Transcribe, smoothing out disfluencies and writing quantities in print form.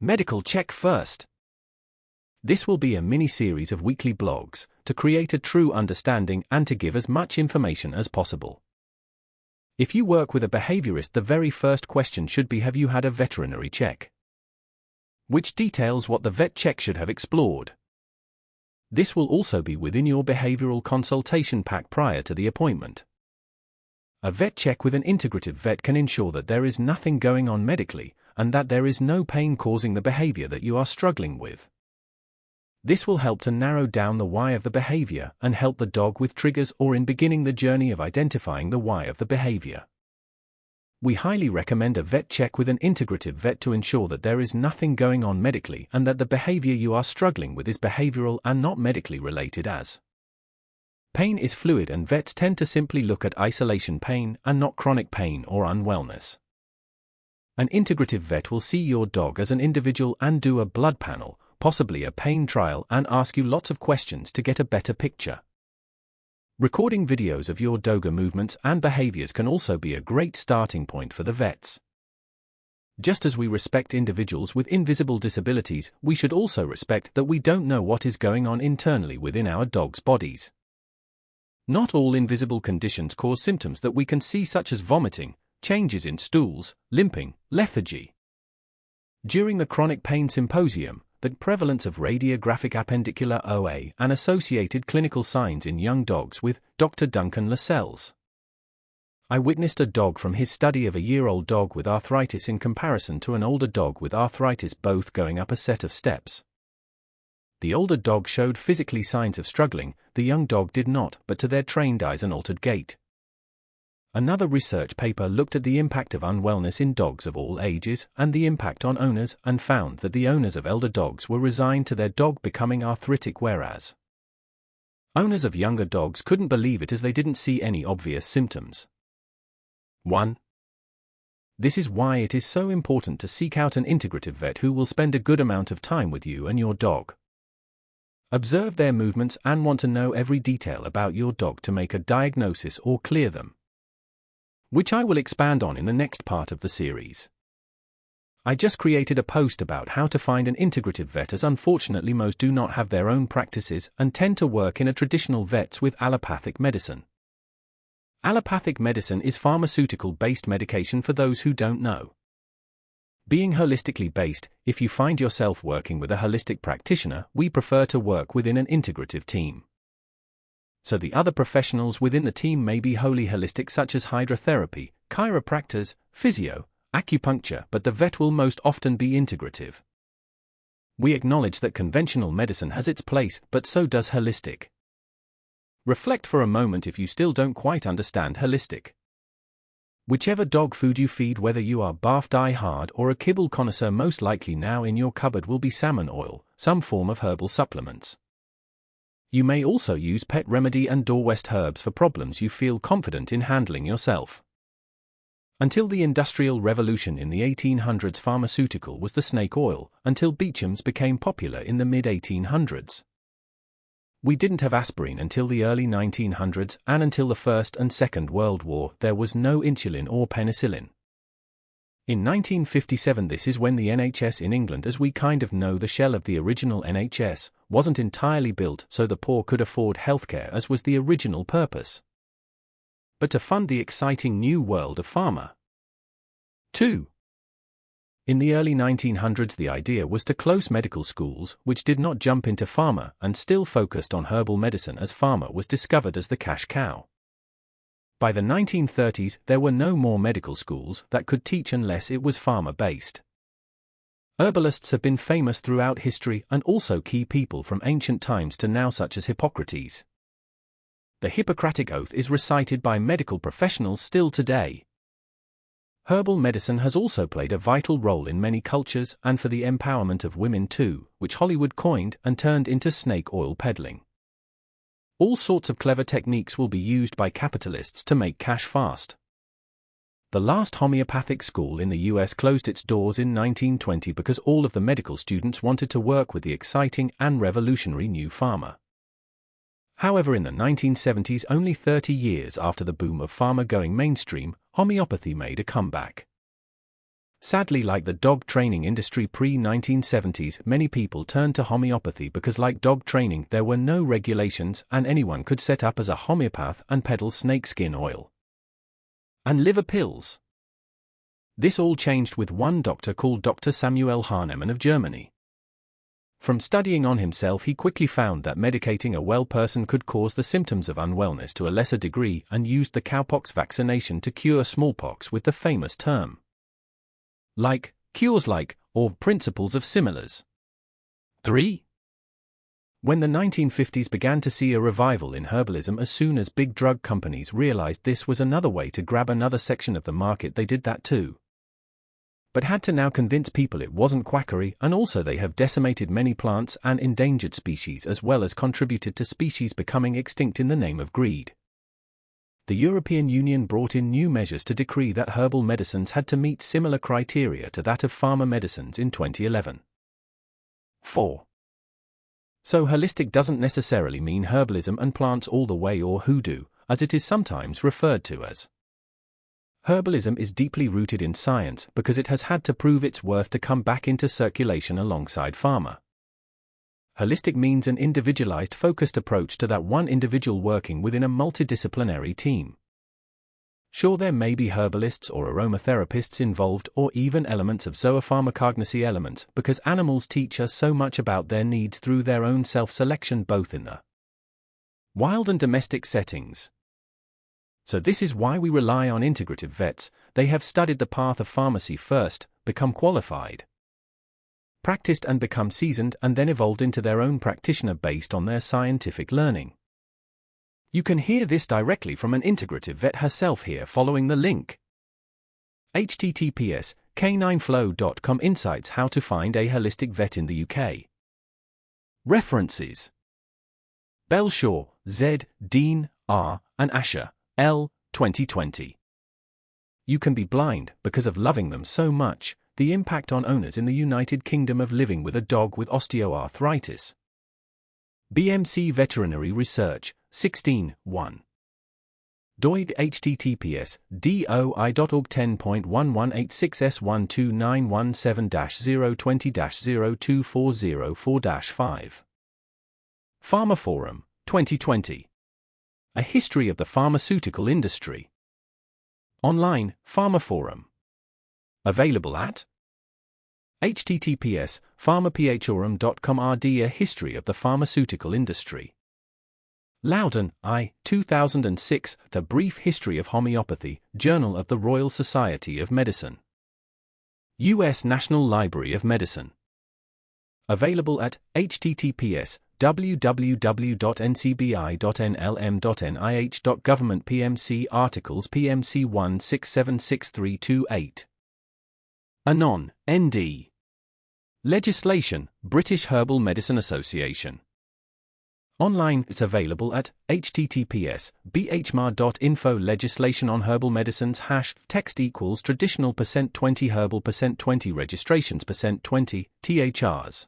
Medical check first. This will be a mini-series of weekly blogs to create a true understanding and to give as much information as possible. If you work with a behaviorist, the very first question should be, have you had a veterinary check? Which details what the vet check should have explored. This will also be within your behavioral consultation pack prior to the appointment. A vet check with an integrative vet can ensure that there is nothing going on medically and that there is no pain causing the behavior that you are struggling with. This will help to narrow down the why of the behavior and help the dog with triggers or in beginning the journey of identifying the why of the behavior. We highly recommend a vet check with an integrative vet to ensure that there is nothing going on medically and that the behavior you are struggling with is behavioral and not medically related, as pain is fluid and vets tend to simply look at isolation pain and not chronic pain or unwellness. An integrative vet will see your dog as an individual and do a blood panel, possibly a pain trial, and ask you lots of questions to get a better picture. Recording videos of your dog's movements and behaviors can also be a great starting point for the vets. Just as we respect individuals with invisible disabilities, we should also respect that we don't know what is going on internally within our dogs' bodies. Not all invisible conditions cause symptoms that we can see, such as vomiting, changes in stools, limping, lethargy. During the Chronic Pain Symposium, the prevalence of radiographic appendicular OA and associated clinical signs in young dogs with Dr. Duncan Lascelles. I witnessed a dog from his study of a year-old dog with arthritis in comparison to an older dog with arthritis, both going up a set of steps. The older dog showed physically signs of struggling, the young dog did not, but to their trained eyes an altered gait. Another research paper looked at the impact of unwellness in dogs of all ages and the impact on owners, and found that the owners of elder dogs were resigned to their dog becoming arthritic, whereas owners of younger dogs couldn't believe it as they didn't see any obvious symptoms. 1. This is why it is so important to seek out an integrative vet who will spend a good amount of time with you and your dog. Observe their movements and want to know every detail about your dog to make a diagnosis or clear them, which I will expand on in the next part of the series. I just created a post about how to find an integrative vet, as unfortunately most do not have their own practices and tend to work in a traditional vets with allopathic medicine. Allopathic medicine is pharmaceutical-based medication for those who don't know. Being holistically based, if you find yourself working with a holistic practitioner, we prefer to work within an integrative team. So the other professionals within the team may be wholly holistic, such as hydrotherapy, chiropractors, physio, acupuncture, but the vet will most often be integrative. We acknowledge that conventional medicine has its place, but so does holistic. Reflect for a moment if you still don't quite understand holistic. Whichever dog food you feed, whether you are barf die hard or a kibble connoisseur, most likely now in your cupboard will be salmon oil, some form of herbal supplements. You may also use Pet Remedy and Dorwest herbs for problems you feel confident in handling yourself. Until the Industrial Revolution in the 1800s, pharmaceutical was the snake oil, until Beecham's became popular in the mid-1800s. We didn't have aspirin until the early 1900s, and until the First and Second World War, there was no insulin or penicillin. In 1957, this is when the NHS in England, as we kind of know the shell of the original NHS, wasn't entirely built so the poor could afford healthcare, as was the original purpose, but to fund the exciting new world of pharma. 2. In the early 1900s, the idea was to close medical schools, which did not jump into pharma and still focused on herbal medicine, as pharma was discovered as the cash cow. By the 1930s, there were no more medical schools that could teach unless it was pharma-based. Herbalists have been famous throughout history and also key people from ancient times to now, such as Hippocrates. The Hippocratic Oath is recited by medical professionals still today. Herbal medicine has also played a vital role in many cultures and for the empowerment of women too, which Hollywood coined and turned into snake oil peddling. All sorts of clever techniques will be used by capitalists to make cash fast. The last homeopathic school in the US closed its doors in 1920 because all of the medical students wanted to work with the exciting and revolutionary new pharma. However, in the 1970s, only 30 years after the boom of pharma going mainstream, homeopathy made a comeback. Sadly, like the dog training industry pre-1970s, many people turned to homeopathy because, like dog training, there were no regulations and anyone could set up as a homeopath and peddle snakeskin oil and liver pills. This all changed with one doctor called Dr. Samuel Hahnemann of Germany. From studying on himself, he quickly found that medicating a well person could cause the symptoms of unwellness to a lesser degree, and used the cowpox vaccination to cure smallpox with the famous term like, cures like, or principles of similars. 3. When the 1950s began to see a revival in herbalism, as soon as big drug companies realized this was another way to grab another section of the market, they did that too. But had to now convince people it wasn't quackery, and also they have decimated many plants and endangered species, as well as contributed to species becoming extinct in the name of greed. The European Union brought in new measures to decree that herbal medicines had to meet similar criteria to that of pharma medicines in 2011. 4. So holistic doesn't necessarily mean herbalism and plants all the way, or hoodoo, as it is sometimes referred to as. Herbalism is deeply rooted in science because it has had to prove its worth to come back into circulation alongside pharma. Holistic means an individualized, focused approach to that one individual working within a multidisciplinary team. Sure, there may be herbalists or aromatherapists involved, or even elements of zoopharmacognosy elements, because animals teach us so much about their needs through their own self-selection, both in the wild and domestic settings. So this is why we rely on integrative vets. They have studied the path of pharmacy first, become qualified, practiced and become seasoned, and then evolved into their own practitioner based on their scientific learning. You can hear this directly from an integrative vet herself here following the link. https://k9flow.com Insights: How to find a holistic vet in the UK. References: Belshaw, Z, Dean, R, and Asher, L, 2020. You can be blind because of loving them so much. The impact on owners in the United Kingdom of living with a dog with osteoarthritis. BMC Veterinary Research, 16, 1. Doid https://doi.org 10.1186S12917-020-02404-5. Pharma Forum, 2020. A History of the Pharmaceutical Industry. Online, Pharma Forum. Available at https://pharmaphorum.com rd A History of the Pharmaceutical Industry. Loudon, I, 2006, The Brief History of Homeopathy, Journal of the Royal Society of Medicine. U.S. National Library of Medicine. Available at https://www.ncbi.nlm.nih.government PMC Articles PMC 1676328. Anon, N.D. Legislation, British Herbal Medicine Association. Online, it's available at https://bhmar.info Legislation on Herbal Medicines #text =traditional %20 herbal %20 registrations %20 THRs.